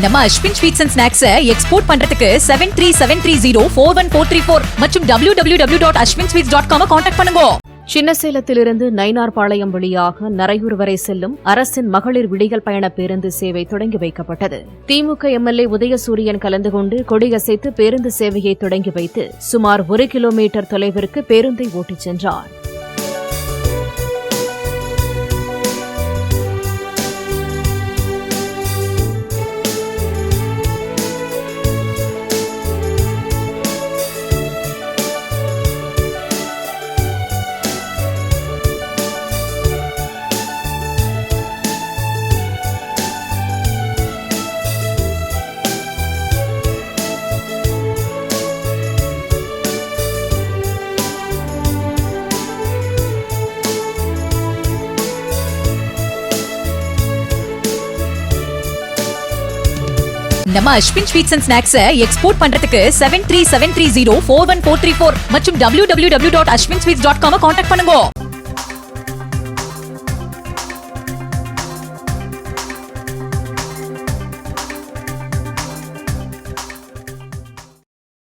நம்ம Ashwin sweets and snacks export பண்றதுக்கு 7373041434 மற்றும் www.ashwinsweets.com கான்டாக்ட் பண்ணுங்க. சின்னசேலத்திலிருந்து நயினார்பாளையம் வழியாக நரையூர் வரை செல்லும் அரசின் மகளிர் விடியல் பயண பேருந்து சேவை தொடங்கி வைக்கப்பட்டது. திமுக எம்எல்ஏ உதயசூரியன் கலந்து கொண்டு கொடியசைத்து பேருந்து சேவையை தொடங்கி வைத்து சுமார் 1 கிலோமீட்டர் தொலைவிற்கு பேருந்தை ஓட்டிச் சென்றார். நம்ம Ashwin sweets and snacks export பண்றதுக்கு 7373041434 மற்றும் www.ashwinsweets.com கான்டாக்ட் பண்ணுங்க.